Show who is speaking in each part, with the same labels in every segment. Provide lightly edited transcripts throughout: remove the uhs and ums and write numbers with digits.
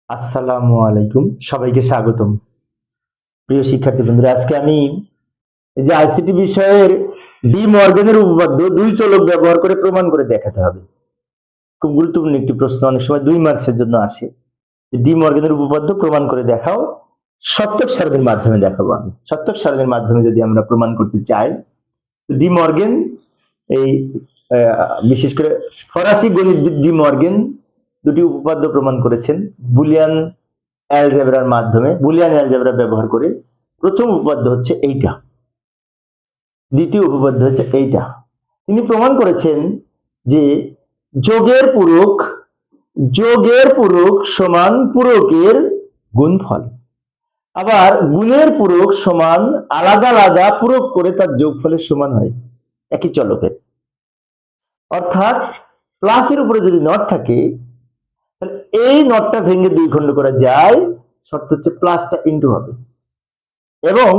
Speaker 1: আসসালামু আলাইকুম, সবাইকে স্বাগতম। প্রিয় শিক্ষার্থী বন্ধুরা, আজকে আমি এই যে আইসিটি বিষয়ের ডি মর্গানের উপপাদ্য দুই চলক ব্যবহার করে প্রমাণ করে দেখাতে হবে। খুব গুরুত্বপূর্ণ একটি প্রশ্ন, অনেক সময় 2 মার্কসের জন্য আসে। ডি মর্গানের উপপাদ্য প্রমাণ করে দেখাও, সত্যক সারণীর মাধ্যমে দেখাবো। আমি সত্যক সারণীর মাধ্যমে যদি আমরা প্রমাণ করতে চাই, ডি মর্গেন এই বিশেষ করে ফরাসি গণিতবিদ ডি মর্গেন দুটি উপপাদ্য প্রমাণ করেছেন বুলিয়ান অ্যালজেব্রার মাধ্যমে। বুলিয়ান অ্যালজেব্রা ব্যবহার করে প্রথম উপপাদ্য হচ্ছে এইটা, দ্বিতীয় উপপাদ্য হচ্ছে এইটা। তিনি প্রমাণ করেছেন যে যোগের পূরক সমান পূরকের গুণফল, আবার গুণের পূরক সমান আলাদা আলাদা পূরক করে তার যোগফলের সমান হয় একই চলকের। অর্থাৎ প্লাসের উপরে যদি নট থাকে, তাহলে এই নটটা ভেঙে দুই খণ্ড করা যায়। শর্ত হচ্ছে প্লাসটা ইন্টু হবে, এবং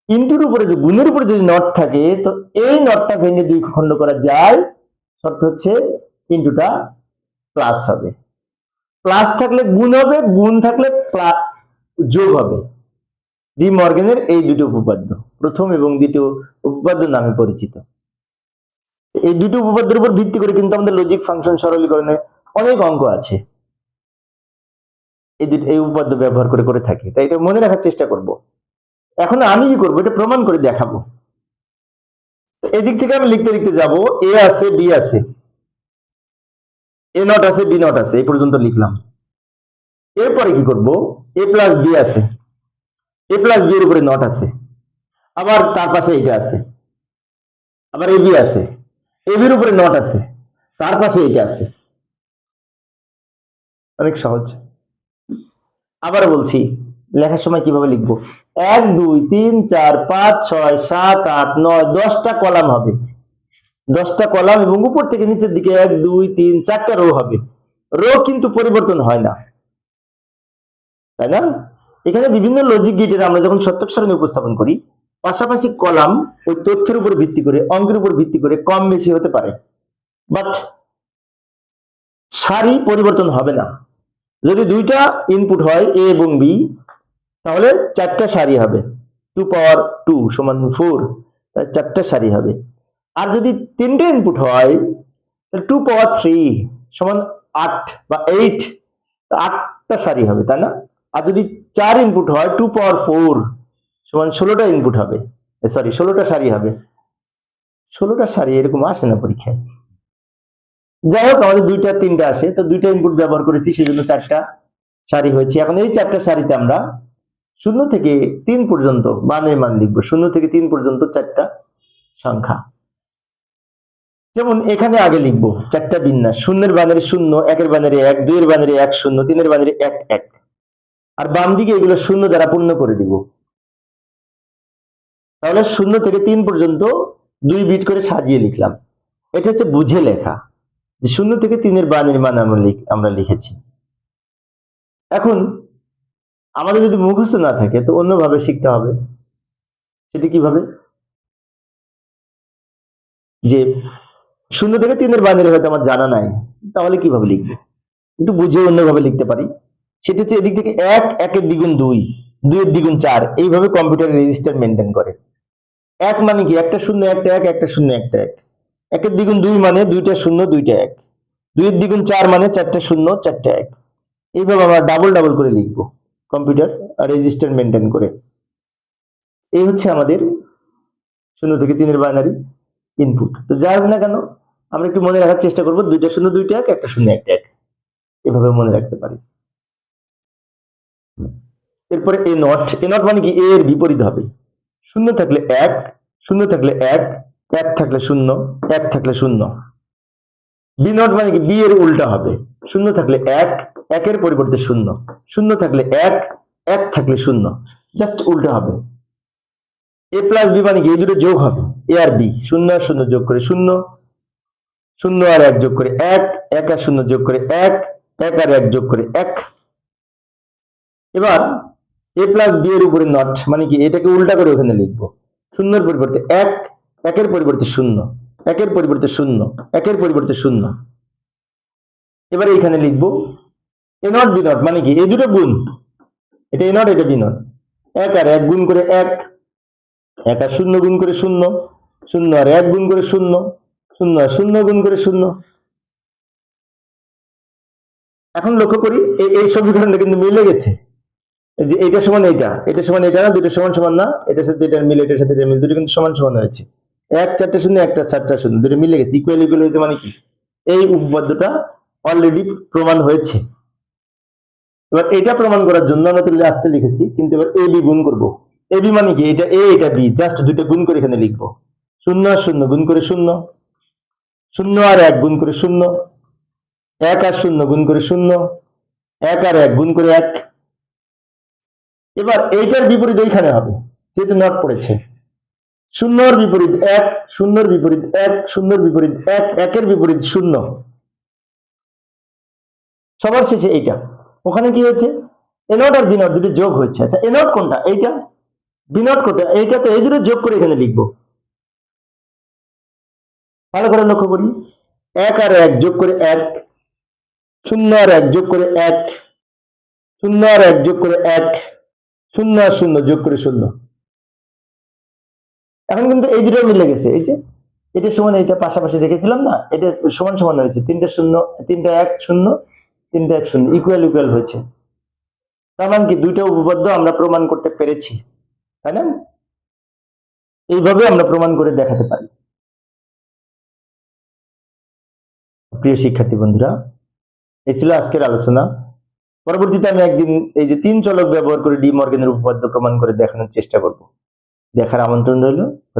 Speaker 1: ইন্টুর উপরে যে গুণের উপরে যদি নট থাকে, তো এই নটটা ভেঙে দুই খণ্ড করা যায়। শর্ত হচ্ছে ইন্টুটা প্লাস হবে। প্লাস থাকলে গুণ হবে, গুণ থাকলে যোগ হবে। ডি মর্গেনের এই দুটো উপপাদ্য প্রথম এবং দ্বিতীয় উপপাদ্য নামে পরিচিত। এই দুটো উপপাদ্যের উপর ভিত্তি করে কিন্তু আমাদের লজিক ফাংশন সরলীকরণে অনেক অঙ্ক আছে, এই উপপাদ্য ব্যবহার করে করে থাকি। তাই এটা মনে রাখার চেষ্টা করব। এখন আমি কি করবো, এটা প্রমাণ করে দেখাবো। এদিক থেকে আমি লিখতে লিখতে যাব, এ আছে, বি আছে, এ নট আছে, বি নট আছে, এই পর্যন্ত লিখলাম। এরপরে কি করব, এ প্লাস বি আছে, এ প্লাস বি এর উপরে নট আছে, আবার তার পাশে এটা আছে, আবার এ বি আছে, এ বির উপরে নট আছে, তার পাশে এটা আছে। অনেক সহজ। আবার বলছি, লেখার সময় কিভাবে লিখবো, 1 2 3 4 5 6 7 8 9 10টা কলাম হবে, 10টা কলাম, এবং উপর থেকে নিচের দিকে 1 2 3 4টা রো হবে। রো কিন্তু পরিবর্তন হয় না, তাই না? এখানে বিভিন্ন লজিক গেটের আমরা যখন সত্যক সারণী উপস্থাপন করি, পাশাপাশি কলাম ওই তথ্যের উপর ভিত্তি করে, অঙ্কের উপর ভিত্তি করে কম বেশি হতে পারে, বাট সারি পরিবর্তন হবে না। যদি দুইটা ইনপুট হয় এ এবং বি, তাহলে 4টা সারি হবে, 2 পাওয়ার 2 সমান 4, 4টা সারি হবে। আর যদি 3টে ইনপুট হয়, তাহলে 2 পাওয়ার 3 সমান 8 বা 8, 8টা সারি হবে, তাই না? আর যদি 4 ইনপুট হয়, 2 পাওয়ার 4 সমান 16টা ইনপুট হবে, সরি 16টা সারি হবে। 16টা সারি এরকম আসে না পরীক্ষায়। যাই হোক, আমাদের 2টা 3টা আসে, তো 2টা ইনপুট ব্যবহার করেছি, সেজন্য 4টা সারি হয়েছে। এখন এই 4টা সারিতে আমরা 0 থেকে 3 পর্যন্ত মানের মান লিখবো। 0 থেকে 3 পর্যন্ত 4টা সংখ্যা। যেমন এখানে আগে লিখবো 4টা বিন্যাস, 0-এর বানানে 0, 1-এর বানানে 1, 2-এর বানানে 1 0, 3-এর বানানে 1 1, আর বাম দিকে এগুলো 0 দ্বারা পূর্ণ করে দিব। তাহলে 0 থেকে 3 পর্যন্ত 2 বিট করে সাজিয়ে লিখলাম। এটা হচ্ছে বুঝে লেখা, যে 0 থেকে 3-এর বানানের মান আমরা লিখেছি। এখন আমাদের যদি মুখস্থ না থাকে, তো অন্যভাবে শিখতে হবে। সেটা কিভাবে, যে 0 থেকে 3-এর বাইনারি হয়তো আমার জানা নাই, তাহলে কিভাবে লিখবো, একটু বুঝে অন্যভাবে লিখতে পারি। সেটা হচ্ছে এদিক থেকে 1, 1-এর দ্বিগুণ 2, 2-এর দ্বিগুণ 4, এইভাবে কম্পিউটার রেজিস্টার মেনটেন করে। 1 মানে কি, একটা 0 একটা 1, একটা 0 একটা 1। 1-এর দ্বিগুণ 2 মানে 2টা 0 2টা 1। 2-এর দ্বিগুণ 4 মানে 4টা 0 4টা 1। এইভাবে আমরা ডাবল ডাবল করে লিখবো কম্পিউটার রেজিস্টার মেনটেন করে। এই হচ্ছে আমাদের 0 থেকে 3-এর বাইনারি ইনপুট। তো যাই হোক না কেন, আমরা একটু মনে রাখার চেষ্টা করবো, 2টা 0 2টা 1, একটা 0 একটা 1, এভাবে মনে রাখতে পারি। এরপরে এ নট, এ নট মানে কি, এ এর বিপরীত হবে। 0 থাকলে 1, 0 থাকলে 1, 1 থাকলে 0, 1 থাকলে 0। বি নট মানে কি, বি এর উল্টা হবে। 0 থাকলে 1, 1-এর পরিবর্তে 0, 0 থাকলে 1, 1 থাকলে 0, জাস্ট উল্টা হবে। এ প্লাস বি মানে কি, এই দুটো যোগ হবে, এ আর বি, 0 আর 0 যোগ করে 0, 0 আর 1 যোগ করে 1, 1 আর 0 যোগ করে 1, 1 আর 1 যোগ করে 1। এবার এ প্লাস বি এর উপরে নট মানে কি, এটাকে উল্টা করে ওখানে লিখবো। 0-এর পরিবর্তে 1, 1-এর পরিবর্তে 0, 1-এর পরিবর্তে 0, 1-এর পরিবর্তে 0। এবার এখানে লিখবো এ নট বি নট মানে কি এই দুটো গুণ, এটা এ নট এটা বি নট। এক আর এক গুণ করে এক, এক আর শূন্য গুণ করে শূন্য, শূন্য আর এক গুণ করে শূন্য, শূন্য আর শূন্য গুণ করে শূন্য। এখন লক্ষ্য করি এই সমীকরণটা কিন্তু মিলে গেছে, যে এটা সমান এইটা, এটা সমান এটা না, দুটো সমান সমান না, এটার সাথে এটার মিল, এটার সাথে এটার মিল, দুটো কিন্তু সমান সমান হয়েছে। এক চারটা শূন্য, একটা চারটা শূন্য, দুটো মিলে গেছে, ইকুয়াল ইকুয়াল হয়েছে। মানে কি এই উপপাদ্যটা অলরেডি প্রমাণ হয়েছে। এবার এটা প্রমাণ করার জন্য আমরা তো লাস্টে লিখেছি, কিন্তু এবার এ বি গুণ করবো। এ বি মানে কি এটা এ এটা বি, জাস্ট দুটো গুণ করে এখানে লিখবো। শূন্য আর শূন্য গুণ করে শূন্য, শূন্য আর এক গুণ করে শূন্য, এক আর শূন্য গুণ করে শূন্য, এক আর এক গুণ করে এক। এবার এইটার বিপরীত এইখানে হবে, যেহেতু নট পড়েছে। শূন্যর বিপরীত এক, শূন্যর বিপরীত এক, শূন্যর বিপরীত এক, একের বিপরীত শূন্য। সবার শেষে এইটা। ওখানে কি হয়েছে, এ নট আর বি নট দুটো যোগ হয়েছে। আচ্ছা এ নট কোনটা, এইটা, বি নট কোনটা এইটা, তো এই দুটো যোগ করে এখানে লিখবো। ভালো করে লক্ষ্য করি, এক আর এক যোগ করে এক, শূন্য আর এক যোগ করে এক, শূন্য আর এক যোগ করে এক, শূন্য আর শূন্য যোগ করে শূন্য। এখন কিন্তু এই দুটো মিলে গেছে, এই যে এটা সমান এইটা পাশাপাশি রেখেছিলাম না, এটা সমান সমান হয়েছে, তিনটা শূন্য, তিনটা এক শূন্য, তিনটা এক শূন্য, ইকুয়াল ইকুয়াল হয়েছে। তার মানে কি দুইটা উপপাদ্য আমরা প্রমাণ করতে পেরেছি, তাই না? এইভাবে আমরা প্রমাণ করে দেখাতে পারি। প্রিয় শিক্ষার্থী বন্ধুরা, এই ছিল আজকের আলোচনা। পরবর্তীতে আমি একদিন এই যে তিন চলক ব্যবহার করে ডি মর্গেনের উপপাদ্য প্রমাণ করে দেখানোর চেষ্টা করব। দেখার আমন্ত্রণ রইল।